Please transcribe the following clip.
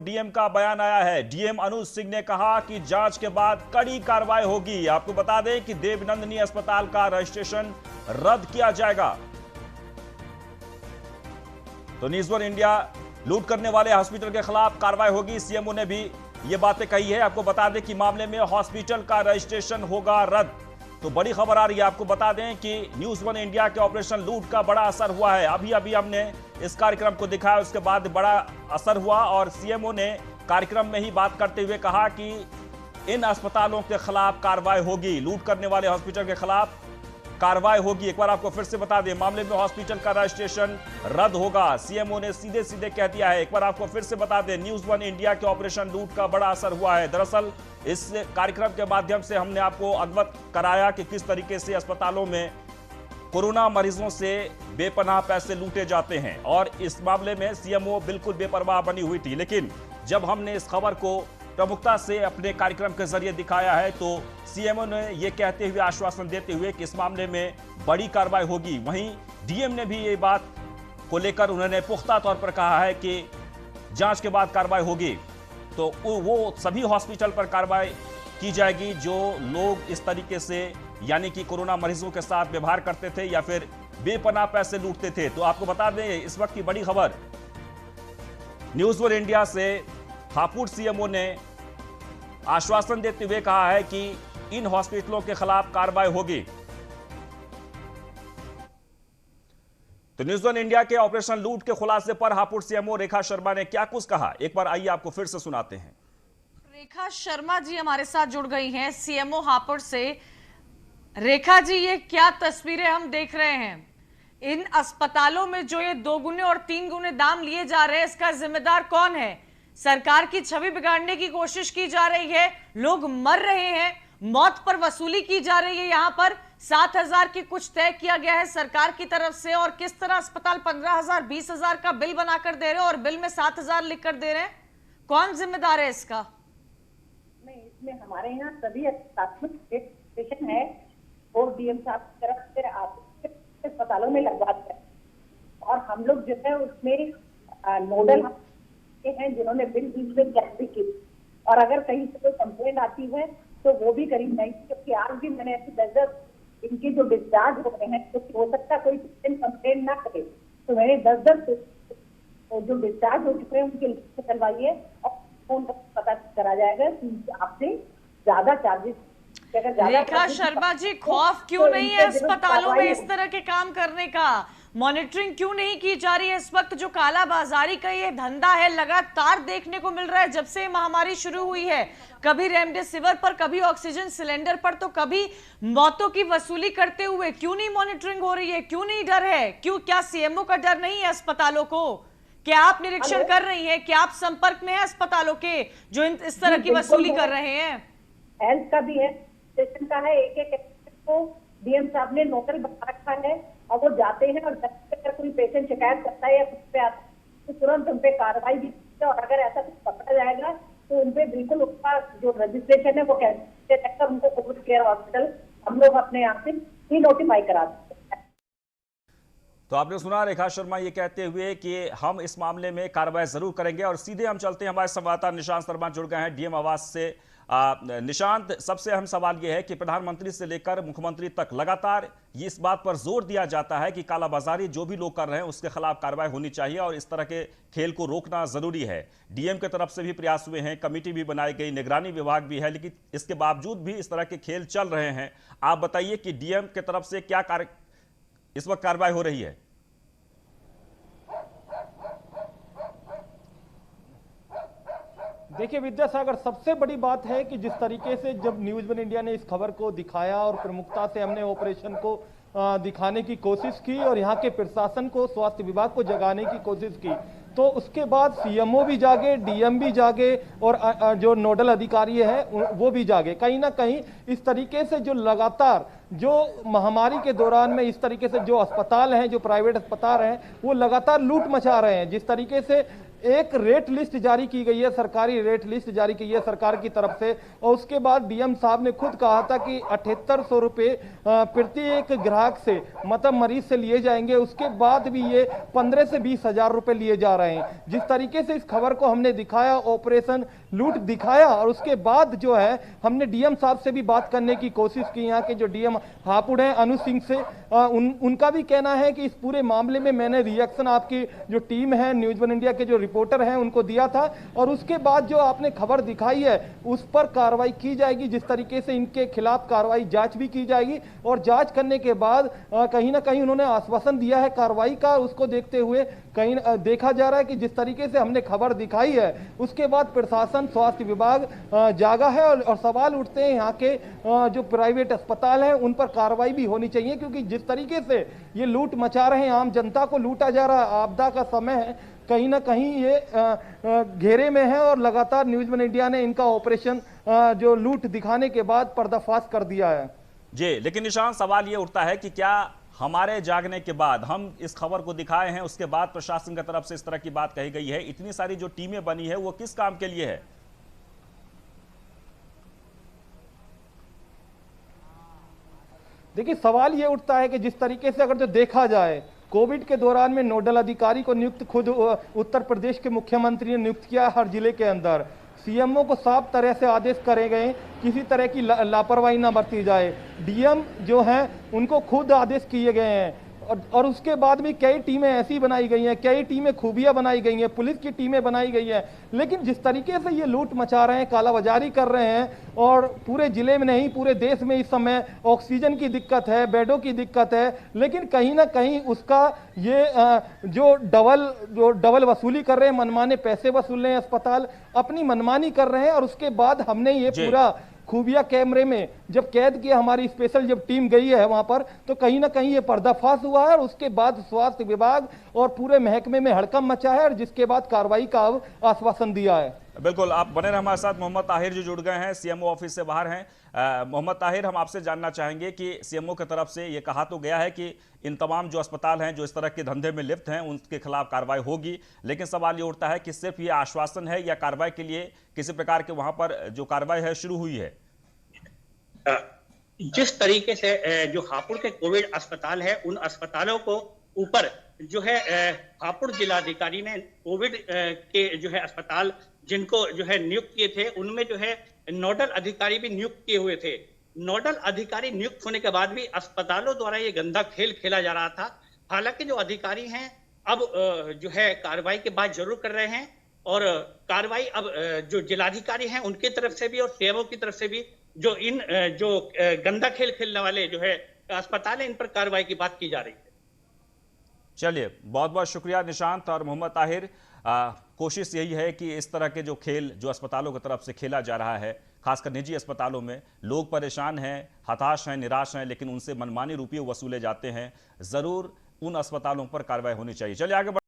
DM का बयान आया है। डीएम अनुज सिंह ने कहा कि जांच के बाद कड़ी कार्रवाई होगी। आपको बता दें कि देवनंदिनी अस्पताल का रजिस्ट्रेशन रद्द किया जाएगा। तो न्यूज़ वन इंडिया लूट करने वाले हॉस्पिटल के खिलाफ कार्रवाई होगी। सीएमओ ने भी ये बातें कही है। आपको बता दें कि मामले में हॉस्पिटल का रजिस्ट्रेशन होगा रद्द। तो बड़ी खबर आ रही है। आपको बता दें कि न्यूज़ वन इंडिया के ऑपरेशन लूट का बड़ा असर हुआ है। अभी अभी हमने इस कार्यक्रम को दिखाया, उसके बाद बड़ा असर हुआ और सीएमओ ने कार्यक्रम में ही बात करते हुए कहा कि इन अस्पतालों के खिलाफ कार्रवाई होगी, लूट करने वाले हॉस्पिटल के खिलाफ कार्रवाई होगी। एक बार आपको फिर से बता दें, मामले में हॉस्पिटल का रजिस्ट्रेशन रद्द होगा। सीएमओ ने सीधे सीधे कह दिया है। एक बार आपको फिर से बता दें, न्यूज़ वन इंडिया के ऑपरेशन लूट का बड़ा असर हुआ है। दरअसल इस कार्यक्रम के माध्यम से हमने आपको अवगत कराया कि किस तरीके से अस्पतालों में कोरोना मरीजों से बेपनाह पैसे लूटे जाते हैं और इस मामले में सीएमओ बिल्कुल बेपरवाह बनी हुई थी। लेकिन जब हमने इस खबर को प्रमुखता से अपने कार्यक्रम के जरिए दिखाया है तो सीएमओ ने यह कहते हुए आश्वासन देते हुए कि इस मामले में बड़ी कार्रवाई होगी। वहीं डीएम ने भी ये बात को लेकर उन्होंने पुख्ता तौर पर कहा है कि जांच के बाद कार्रवाई होगी। तो वो सभी हॉस्पिटल पर कार्रवाई की जाएगी जो लोग इस तरीके से यानी कि कोरोना मरीजों के साथ व्यवहार करते थे या फिर बेपनाह पैसे लूटते थे। तो आपको बता दें इस वक्त की बड़ी खबर न्यूज़ वन इंडिया से हापुड़ सीएमओ ने आश्वासन देते हुए कहा है कि इन हॉस्पिटलों के खिलाफ कार्रवाई होगी। तो न्यूज़ वन इंडिया के ऑपरेशन लूट के खुलासे पर हापुड़ सीएमओ रेखा शर्मा ने क्या कुछ कहा, एक बार आइए आपको फिर से सुनाते हैं। रेखा शर्मा जी हमारे साथ जुड़ गई हैं सीएमओ हापुड़ से। रेखा जी, ये क्या तस्वीरें हम देख रहे हैं? इन अस्पतालों में जो ये 2 गुने और 3 गुने दाम लिए जा रहे हैं, इसका जिम्मेदार कौन है? सरकार की छवि बिगाड़ने की कोशिश की जा रही है, लोग मर रहे हैं, मौत पर वसूली की जा रही है। यहां पर 7,000 की कुछ तय किया गया है सरकार की तरफ से और किस तरह अस्पताल 15,000 20,000 का बिल बनाकर दे रहे हैं और बिल में 7,000 लिख कर दे रहे हैं। कौन जिम्मेदार है इसका? नहीं, इसमें हमारे यहाँ सभी स्टेशन है और डीएम साहब की तरफ से अस्पतालों में लगवाते हैं और हम लोग जो है उसमें नोडल हैं जिन्होंने बिल जारी की और अगर कहीं से कोई कंप्लेंट आती है तो वो भी करी जाएगी। क्योंकि आज भी मैंने ऐसे 10 इनके जो डिस्चार्ज हो रहे हैं तो हो सकता है कोई कंप्लेंट ना करे, तो मैंने 10 जो डिस्चार्ज हो चुके हैं उनके लिस्ट करवाइए और फोन पता करा जाएगा कि आपसे ज्यादा चार्जेस। रेखा शर्मा जी, खौफ क्यों नहीं है अस्पतालों में इस तरह के काम करने का? मॉनिटरिंग क्यों नहीं की जा रही है? इस वक्त जो काला बाजारी का ये धंधा है लगातार देखने को मिल रहा है जब से महामारी शुरू हुई है। कभी रेमडेसिविर पर, कभी ऑक्सीजन सिलेंडर पर, तो कभी मौतों की वसूली करते हुए। क्यों नहीं मॉनिटरिंग हो रही है? क्यों नहीं डर है? क्यों, क्या सीएमओ का डर नहीं है अस्पताल को? क्या आप निरीक्षण कर रही है? क्या आप संपर्क में है अस्पतालों के जो इस तरह की वसूली कर रहे हैं? हेल्थ का भी है, स्टेशन का है, एक को डीएम साहब ने नोटल बना रखा है और वो जाते हैं और अगर कोई पेशेंट शिकायत करता है या कुछ पे आता है तो तुरंत उन पे कार्रवाई भी करते हैं और अगर ऐसा कुछ पकड़ा जाएगा तो उन पे बिल्कुल उसका जो रजिस्ट्रेशन है वो कैंसिल कर उनको कोविड केयर हॉस्पिटल हम लोग अपने यहाँ से ही नोटिफाई करा देते हैं। तो आपने सुना रेखा शर्मा ये कहते हुए कि हम इस मामले में कार्रवाई जरूर करेंगे। और सीधे हम चलते हैं, हमारे संवाददाता निशांत शर्मा जुड़ गए हैं डीएम आवास से। निशांत, सबसे अहम सवाल यह है कि प्रधानमंत्री से लेकर मुख्यमंत्री तक लगातार ये इस बात पर जोर दिया जाता है कि कालाबाजारी जो भी लोग कर रहे हैं उसके खिलाफ कार्रवाई होनी चाहिए और इस तरह के खेल को रोकना जरूरी है। डीएम की तरफ से भी प्रयास हुए हैं, कमेटी भी बनाई गई, निगरानी विभाग भी है, लेकिन इसके बावजूद भी इस तरह के खेल चल रहे हैं। आप बताइए कि डीएम की तरफ से क्या इस वक्त कार्रवाई हो रही है? देखिए विद्यासागर, सबसे बड़ी बात है कि जिस तरीके से जब न्यूज़ वन इंडिया ने इस खबर को दिखाया और प्रमुखता से हमने ऑपरेशन को दिखाने की कोशिश की और यहाँ के प्रशासन को, स्वास्थ्य विभाग को जगाने की कोशिश की, तो उसके बाद सीएमओ भी जागे, डीएम भी जागे और जो नोडल अधिकारी है वो भी जागे। कहीं ना कहीं इस तरीके से जो लगातार जो महामारी के दौरान में इस तरीके से जो अस्पताल हैं, जो प्राइवेट अस्पताल हैं, वो लगातार लूट मचा रहे हैं। जिस तरीके से एक रेट लिस्ट जारी की गई है, सरकारी रेट लिस्ट जारी की है सरकार की तरफ से, और उसके बाद डीएम साहब ने खुद कहा था कि 7800 रुपये प्रति एक ग्राहक से, मतलब मरीज से लिए जाएंगे। उसके बाद भी ये 15 से 20 हजार रुपए लिए जा रहे हैं। जिस तरीके से इस खबर को हमने दिखाया, ऑपरेशन लूट दिखाया, और उसके बाद जो है हमने डीएम साहब से भी बात करने की कोशिश की। यहाँ के जो डीएम हापुड़ हैं अनु सिंह से, उनका भी कहना है कि इस पूरे मामले में मैंने रिएक्शन आपकी जो टीम है, न्यूज़ वन इंडिया के जो रिपोर्टर हैं, उनको दिया था, और उसके बाद जो आपने खबर दिखाई है उस पर कार्रवाई की जाएगी। जिस तरीके से इनके खिलाफ कार्रवाई, जांच भी की जाएगी, और जांच करने के बाद कहीं ना कहीं उन्होंने आश्वासन दिया है कार्रवाई का। उसको देखते हुए कहीं देखा जा रहा है कि जिस तरीके से हमने खबर दिखाई है उसके बाद प्रशासन, स्वास्थ्य विभाग जागा है, और सवाल उठते हैं यहाँ के जो प्राइवेट अस्पताल हैं उन पर कार्रवाई भी होनी चाहिए, क्योंकि जिस तरीके से ये लूट मचा रहे हैं, आम जनता को लूटा जा रहा है, आपदा का समय है, कहीं ना कहीं ये घेरे में है, और लगातार न्यूज़ वन इंडिया ने इनका ऑपरेशन जो लूट दिखाने के बाद पर्दाफाश कर दिया है। जी, लेकिन निशान सवाल ये उठता है कि क्या हमारे जागने के बाद, हम इस खबर को दिखाए हैं, उसके बाद प्रशासन की तरफ से इस तरह की बात कही गई है, इतनी सारी जो टीमें बनी है वो किस काम के लिए है? देखिए, सवाल ये उठता है कि जिस तरीके से अगर जो देखा जाए, कोविड के दौरान में नोडल अधिकारी को नियुक्त खुद उत्तर प्रदेश के मुख्यमंत्री ने नियुक्त किया हर जिले के अंदर। सीएमओ को साफ तरह से आदेश करे गए, किसी तरह की लापरवाही ना बरती जाए। डीएम जो हैं उनको खुद आदेश किए गए हैं, और उसके बाद भी कई टीमें ऐसी बनाई गई हैं, कई टीमें खूबियां बनाई गई हैं, पुलिस की टीमें बनाई गई हैं। लेकिन जिस तरीके से ये लूट मचा रहे हैं, कालाबाजारी कर रहे हैं, और पूरे जिले में नहीं पूरे देश में इस समय ऑक्सीजन की दिक्कत है, बेडों की दिक्कत है, लेकिन कहीं ना कहीं उसका ये जो डबल वसूली कर रहे हैं, मनमाने पैसे वसूल रहे हैं, अस्पताल अपनी मनमानी कर रहे हैं। और उसके बाद हमने ये पूरा खूबिया कैमरे में जब कैद किया, हमारी स्पेशल जब टीम गई है वहां पर, तो कहीं ना कहीं ये पर्दाफाश हुआ है, और उसके बाद स्वास्थ्य विभाग और पूरे महकमे में हड़कंप मचा है, और जिसके बाद कार्रवाई का आश्वासन दिया है। बिल्कुल, आप बने रहे हमारे साथ। मोहम्मद ताहिर जी जुड़ गए हैं, सीएमओ ऑफिस से बाहर हैं। मोहम्मद ताहिर, हम आपसे जानना चाहेंगे कि सीएमओ की तरफ से ये कहा तो गया है कि इन तमाम जो अस्पताल हैं जो इस तरह के धंधे में लिप्त हैं उनके खिलाफ कार्रवाई होगी, लेकिन सवाल ये उठता है कि सिर्फ ये आश्वासन है या कार्रवाई के लिए किसी प्रकार के वहां पर जो कार्रवाई है शुरू हुई है? जिस तरीके से जो हापुड़ के कोविड अस्पताल है, उन अस्पतालों को ऊपर जो है हापुड़ जिलाधिकारी ने कोविड के जो है अस्पताल जिनको जो है नियुक्त किए थे, उनमें जो है नोडल अधिकारी भी नियुक्त किए हुए थे। नोडल अधिकारी नियुक्त होने के बाद भी अस्पतालों द्वारा ये गंदा खेल खेला जा रहा था। हालांकि जो अधिकारी हैं अब जो है कार्रवाई की बात जरूर कर रहे हैं, और कार्रवाई अब जो जिलाधिकारी हैं उनकी तरफ से भी और सीएमओ की तरफ से भी जो गंदा खेल खेलने वाले जो है अस्पताल है, इन पर कार्रवाई की बात की जा रही है। चलिए, बहुत बहुत शुक्रिया निशांत और मोहम्मद ताहिर। कोशिश यही है कि इस तरह के जो खेल जो अस्पतालों की तरफ से खेला जा रहा है, खासकर निजी अस्पतालों में, लोग परेशान हैं, हताश हैं, निराश हैं, लेकिन उनसे मनमानी रुपये वसूले जाते हैं। जरूर उन अस्पतालों पर कार्रवाई होनी चाहिए। चलिए आगे